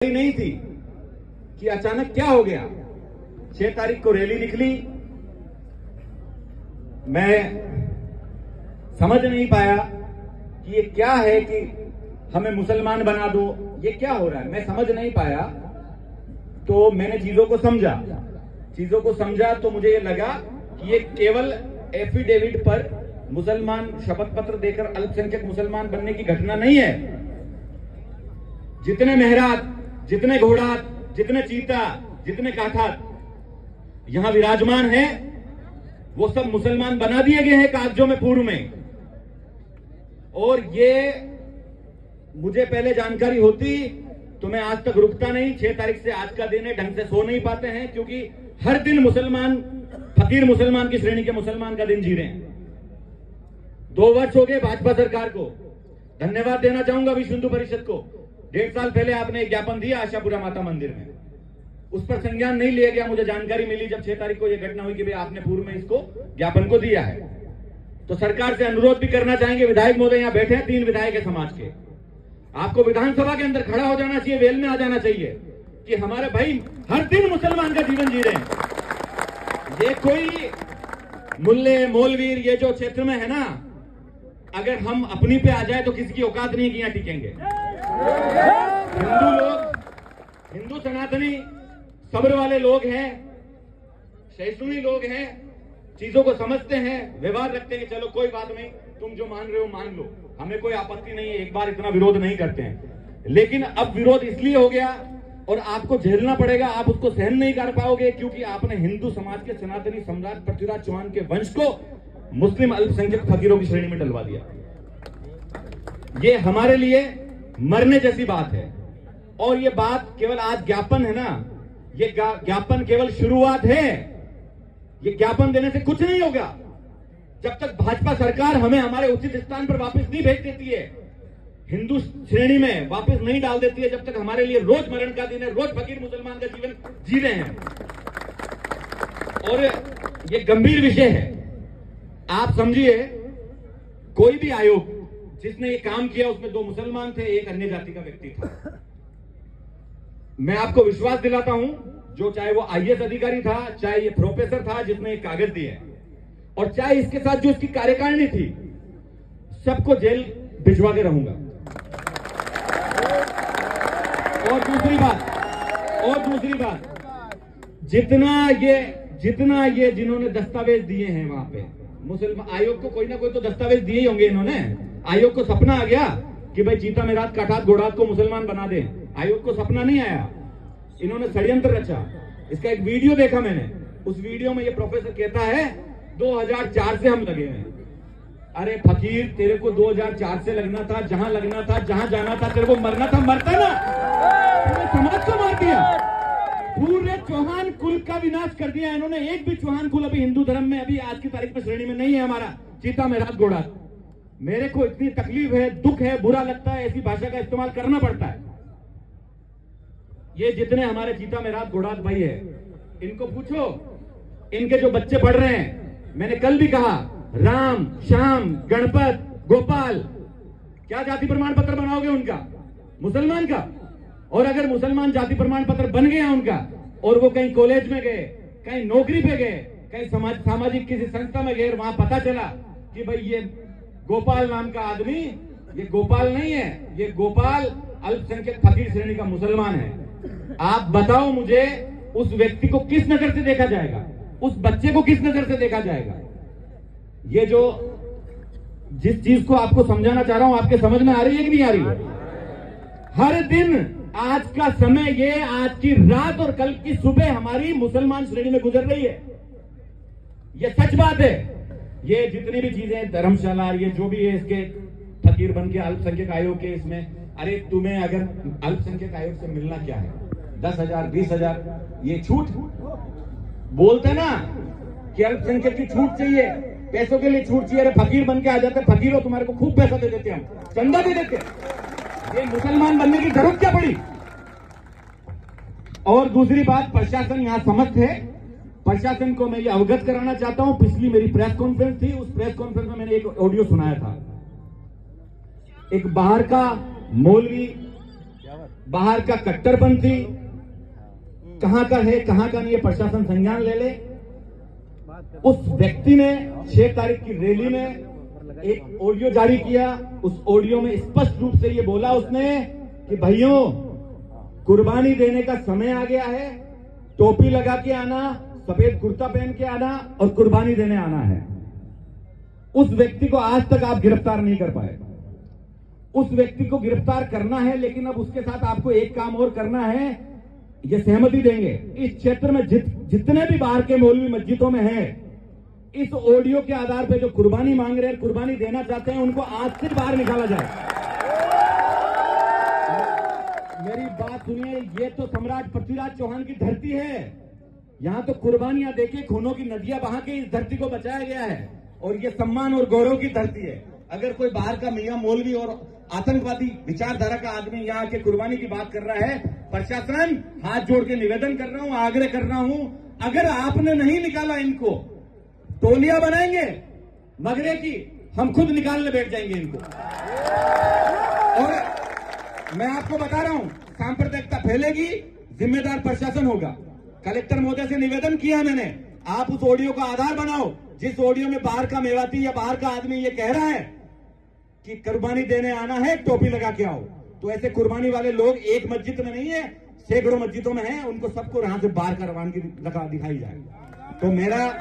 नहीं थी कि अचानक क्या हो गया। 6 तारीख को रैली निकली, मैं समझ नहीं पाया कि ये क्या है कि हमें मुसलमान बना दो, ये क्या हो रहा है, मैं समझ नहीं पाया। तो मैंने चीजों को समझा तो मुझे ये लगा कि ये केवल एफिडेविट पर मुसलमान शपथ पत्र देकर अल्पसंख्यक मुसलमान बनने की घटना नहीं है। जितने मेहरात, जितने घोड़ात, जितने चीता, जितने काठात यहां विराजमान हैं, वो सब मुसलमान बना दिए गए हैं कागजों में, पूर्व में। और ये मुझे पहले जानकारी होती तो मैं आज तक रुकता नहीं। 6 तारीख से आज का दिन है, ढंग से सो नहीं पाते हैं, क्योंकि हर दिन मुसलमान, फकीर मुसलमान की श्रेणी के मुसलमान का दिन जी रहे हैं। 2 वर्ष हो गए भाजपा सरकार को। धन्यवाद देना चाहूंगा विश्व हिंदू परिषद को। 1.5 साल पहले आपने एक ज्ञापन दिया आशापुरा माता मंदिर में, उस पर संज्ञान नहीं लिया गया। मुझे जानकारी मिली जब 6 तारीख को यह घटना हुई कि भाई आपने पूर्व में इसको ज्ञापन को दिया है। तो सरकार से अनुरोध भी करना चाहेंगे, विधायक महोदय यहां बैठे हैं, 3 विधायक है समाज के, आपको विधानसभा के अंदर खड़ा हो जाना चाहिए, वेल में आ जाना चाहिए कि हमारे भाई हर दिन मुसलमान का जीवन जी रहे हैं। ये कोई मुल्ले मौलवीर ये जो क्षेत्र में है ना, अगर हम अपनी पे आ जाए तो किसी की औकात नहीं कि यहां टिकेंगे। हिंदू लोग, हिंदू सनातनी सब्र वाले लोग हैं, सहिष्णु लोग हैं, चीजों को समझते हैं, व्यवहार रखते हैं कि चलो कोई बात नहीं, तुम जो मान रहे हो मान लो, हमें कोई आपत्ति नहीं है, एक बार इतना विरोध नहीं करते हैं। लेकिन अब विरोध इसलिए हो गया और आपको झेलना पड़ेगा, आप उसको सहन नहीं कर पाओगे, क्योंकि आपने हिंदू समाज के सनातनी सम्राट पृथ्वीराज चौहान के वंश को मुस्लिम अल्पसंख्यक फकीरों की श्रेणी में डलवा दिया। ये हमारे लिए मरने जैसी बात है। और ये बात केवल आज ज्ञापन है ना, ये ज्ञापन केवल शुरुआत है। ये ज्ञापन देने से कुछ नहीं होगा जब तक भाजपा सरकार हमें हमारे उचित स्थान पर वापस नहीं भेज देती है, हिंदू श्रेणी में वापस नहीं डाल देती है, जब तक हमारे लिए रोज मरण का दिन है, रोज फकीर मुसलमान का जीवन जी रहे हैं। और ये गंभीर विषय है। आप समझिए, कोई भी आयोग जिसने ये काम किया उसमें 2 मुसलमान थे, एक अन्य जाति का व्यक्ति था। मैं आपको विश्वास दिलाता हूं, जो चाहे वो IAS अधिकारी था, चाहे ये प्रोफेसर था जिसने एक कागज दिए, और चाहे इसके साथ जो इसकी कार्यकारिणी थी, सबको जेल भिजवा के रहूंगा। और दूसरी बात, जितना ये जिन्होंने दस्तावेज दिए हैं वहां पे, मुसलमान आयोग को कोई ना कोई तो दस्तावेज दिए ही होंगे इन्होंने। आयोग को सपना आ गया कि भाई चीता मेरात काठात घोड़ात को मुसलमान बना दें, आयोग को सपना नहीं आया, इन्होंने षड्यंत्र रचा। इसका एक वीडियो देखा मैंने, उस वीडियो में ये प्रोफेसर कहता है 2004 से हम लगे हैं। अरे फकीर, तेरे को 2004 से लगना था, जहां लगना था, जहां जाना था, तेरे को मरना था, मरता ना, तूने समाज को मार दिया, पूरे चौहान कुल का विनाश कर दिया इन्होंने। एक भी चौहान कुल अभी हिंदू धर्म में अभी आज की तारीख में श्रेणी में नहीं है हमारा, चीता मेरात घोड़ा। मेरे को इतनी तकलीफ है, दुख है, बुरा लगता है, ऐसी भाषा का इस्तेमाल करना पड़ता है। ये जितने हमारे चीता मेरात घोड़ात भाई है, इनको पूछो, इनके जो बच्चे पढ़ रहे हैं, मैंने कल भी कहा, राम, श्याम, गणपत, गोपाल, क्या जाति प्रमाण पत्र बनाओगे उनका? मुसलमान का। और अगर मुसलमान जाति प्रमाण पत्र बन गया उनका, और वो कहीं कॉलेज में गए, कहीं नौकरी पे गए, कहीं सामाजिक किसी संस्था में गए, वहां पता चला कि भाई ये गोपाल नाम का आदमी, ये गोपाल नहीं है, ये गोपाल अल्पसंख्यक फकीर श्रेणी का मुसलमान है। आप बताओ मुझे, उस व्यक्ति को किस नजर से देखा जाएगा? उस बच्चे को किस नजर से देखा जाएगा? ये जो जिस चीज को आपको समझाना चाह रहा हूं, आपके समझ में आ रही है कि नहीं आ रही है? हर दिन आज का समय, ये आज की रात और कल की सुबह हमारी मुसलमान श्रेणी में गुजर रही है। ये सच बात है। ये जितनी भी चीजें, धर्मशाला, ये जो भी है, इसके फकीर बन के अल्पसंख्यक आयोग के इसमें, अरे तुम्हें अगर अल्पसंख्यक आयोग से मिलना क्या है? 10,000, 20,000, ये छूट बोलते ना कि अल्पसंख्यक की छूट चाहिए, पैसों के लिए छूट चाहिए। अरे फकीर बन के आ जाते, फकीर हो, तुम्हारे को खूब पैसा दे देते, हम चंदा दे देते, ये मुसलमान बनने की जरूरत क्या पड़ी? और दूसरी बात, प्रशासन यहां समस्त है। प्रशासन को मैं ये अवगत कराना चाहता हूं, पिछली मेरी प्रेस कॉन्फ्रेंस थी, उस प्रेस कॉन्फ्रेंस में मैंने एक ऑडियो सुनाया था। एक बाहर का मौलवी बाहर का कट्टरपंथी कहां का है कहां का नहीं, है प्रशासन संज्ञान ले ले। उस व्यक्ति ने 6 तारीख की रैली में एक ऑडियो जारी किया। उस ऑडियो में स्पष्ट रूप से ये बोला उसने कि भाइयों, कुर्बानी देने का समय आ गया है, टोपी लगा के आना, सफेद कुर्ता पहन के आना और कुर्बानी देने आना है। उस व्यक्ति को आज तक आप गिरफ्तार नहीं कर पाए। उस व्यक्ति को गिरफ्तार करना है, लेकिन अब उसके साथ आपको एक काम और करना है, ये सहमति देंगे, इस क्षेत्र में जितने भी बाहर के मौलवी मस्जिदों में हैं, इस ऑडियो के आधार पर जो कुर्बानी मांग रहे हैं, कुर्बानी देना चाहते हैं, उनको आज से बाहर निकाला जाए। मेरी बात सुनिए, ये तो सम्राट पृथ्वीराज चौहान की धरती है। यहां तो कुर्बानियां देके खूनों की नदियां बहा के इस धरती को बचाया गया है और ये सम्मान और गौरव की धरती है। अगर कोई बाहर का मियां मौलवी और आतंकवादी विचारधारा का आदमी यहां के कुर्बानी की बात कर रहा है, प्रशासन हाथ जोड़ के निवेदन कर रहा हूं, आग्रह कर रहा हूं, अगर आपने नहीं निकाला इनको, टोलियां बनाएंगे मगरे की, हम खुद निकालने बैठ जाएंगे इनको। और मैं आपको बता रहा हूं, सांप्रदायिकता फैलेगी, जिम्मेदार प्रशासन होगा। कलेक्टर महोदय से निवेदन किया मैंने, आप उस ऑडियो का आधार बनाओ जिस ऑडियो में बाहर का मेवाती या बाहर का आदमी ये कह रहा है कि कुर्बानी देने आना है, टोपी लगा के आओ। तो ऐसे कुर्बानी वाले लोग एक मस्जिद में नहीं है, सैकड़ों मस्जिदों में हैं, उनको सबको यहां से बाहर का रवानगी दिखाई जाए। तो मेरा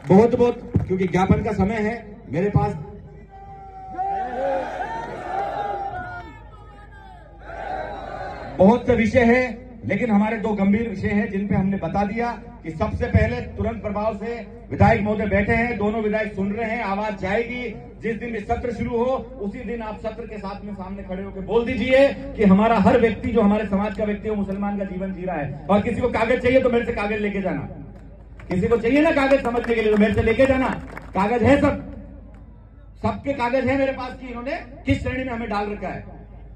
बहुत बहुत, क्योंकि ज्ञापन का समय है मेरे पास, बहुत से विषय है, लेकिन हमारे 2 गंभीर विषय हैं जिन पे हमने बता दिया कि सबसे पहले तुरंत प्रभाव से विधायक महोदय बैठे हैं, दोनों विधायक सुन रहे हैं, आवाज जाएगी। जिस दिन भी सत्र शुरू हो उसी दिन आप सत्र के साथ में सामने खड़े होकर बोल दीजिए कि हमारा हर व्यक्ति जो हमारे समाज का व्यक्ति है वो मुसलमान का जीवन जी रहा है। और किसी को कागज चाहिए तो मेरे से कागज लेके जाना, किसी को चाहिए ना कागज समझने के लिए तो मेरे से लेके जाना। कागज है, सबके कागज है मेरे पास कि इन्होंने किस श्रेणी में हमें डाल रखा है।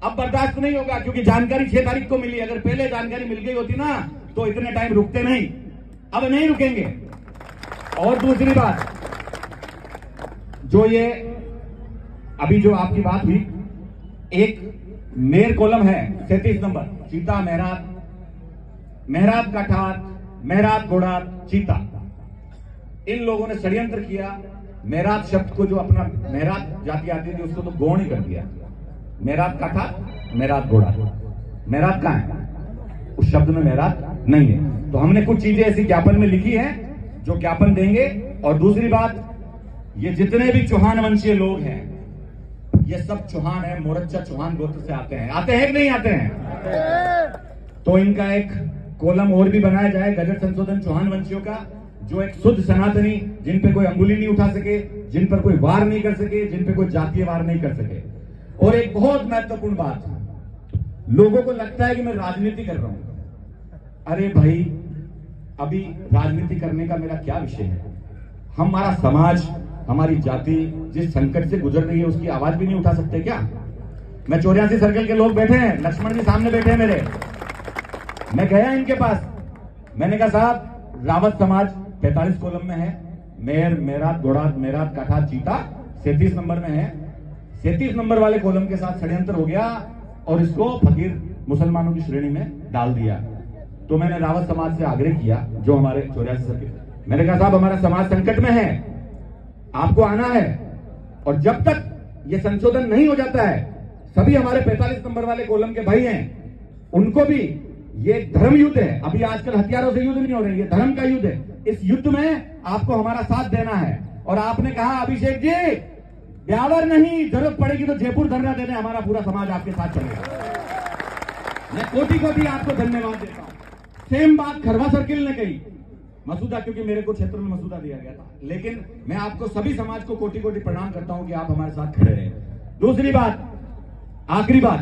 अब बर्दाश्त नहीं होगा, क्योंकि जानकारी 6 तारीख को मिली। अगर पहले जानकारी मिल गई होती ना तो इतने टाइम रुकते नहीं, अब नहीं रुकेंगे। और दूसरी बात, जो ये अभी जो आपकी बात हुई, एक मेयर कॉलम है 37 नंबर, चीता मेहराब काठात, मेहराब घोड़ात, चीता। इन लोगों ने षड्यंत्र किया। मेहराब शब्द को, जो अपना मेहराब जाति आती थी, उसको तो गौण ही कर दिया। मेहराब काठा, मेहराब घोड़ा, मेहराब कहां है? उस शब्द में मेहराब नहीं है। तो हमने कुछ चीजें ऐसी ज्ञापन में लिखी हैं जो ज्ञापन देंगे। और दूसरी बात, ये जितने भी चौहान वंशीय लोग हैं, ये सब चौहान है, मोरच्चा चौहान गोत्र से आते हैं कि नहीं आते हैं? तो इनका एक कॉलम और भी बनाया जाए, गजट संशोधन चौहान वंशियों का, जो एक शुद्ध सनातनी, जिन पे कोई अंगुली नहीं उठा सके, जिन पर कोई वार नहीं कर सके, जिन पे कोई जातीय वार नहीं कर सके। और एक बहुत महत्वपूर्ण बात, लोगों को लगता है कि मैं राजनीति कर रहा हूं। अरे भाई, अभी राजनीति करने का मेरा क्या विषय है? हमारा समाज, हमारी जाति जिस संकट से गुजर रही है उसकी आवाज भी नहीं उठा सकते क्या? मैं 84 सर्कल के लोग बैठे हैं, लक्ष्मण जी सामने बैठे हैं मेरे, मैं गया इनके पास, मैंने कहा साहब, रावत समाज 45 कॉलम में है, मेयर, मेहरात, घोड़ात, मेहरात, काठा, चीता 37 नंबर में है। 37 नंबर वाले कॉलम के साथ षड्यंत्र हो गया और इसको फकीर मुसलमानों की श्रेणी में डाल दिया। तो मैंने रावत समाज से आग्रह किया, जो हमारे 84 सर्कल, मैंने कहा साहब, हमारा समाज संकट में है, आपको आना है। और जब तक ये संशोधन नहीं हो जाता है, सभी हमारे 45 नंबर वाले कॉलम के भाई हैं, उनको भी, ये धर्म युद्ध है, अभी आजकल हथियारों से युद्ध नहीं हो रही, ये धर्म का युद्ध है। इस युद्ध में आपको हमारा साथ देना है। और आपने कहा अभिषेक जी, ब्यावर नहीं, जरूरत पड़ेगी तो जयपुर धरना देने हमारा पूरा समाज आपके साथ चलेगा। मैं कोटि कोटि आपको धन्यवाद देता हूं। सेम बात खरवा सर्किल ने कही, मसूदा, क्योंकि मेरे को क्षेत्र में मसूदा दिया गया था, लेकिन मैं आपको सभी समाज को कोटि कोटि प्रणाम करता हूं कि आप हमारे साथ खड़े रहे। दूसरी बात, आखिरी बात,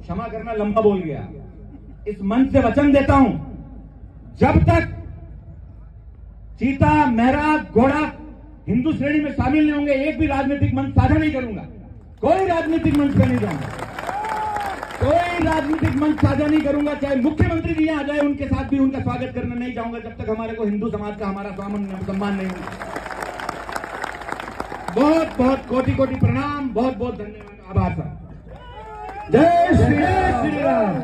क्षमा करना, लंबा बोल गया। इस मंच से वचन देता हूं, जब तक चीता, मेहराब, घोड़ा हिंदू श्रेणी में शामिल नहीं होंगे, एक भी राजनीतिक मंच साझा नहीं करूंगा। कोई राजनीतिक मंच पे नहीं जाऊंगा, कोई राजनीतिक मंच साझा नहीं करूंगा। चाहे मुख्यमंत्री जी आ जाए, उनके साथ भी उनका स्वागत करने नहीं जाऊंगा, जब तक हमारे को हिंदू समाज का हमारा सम्मान नहीं होगा। बहुत बहुत कोटि कोटि प्रणाम, बहुत बहुत धन्यवाद, आभार साहब। जय श्री राम।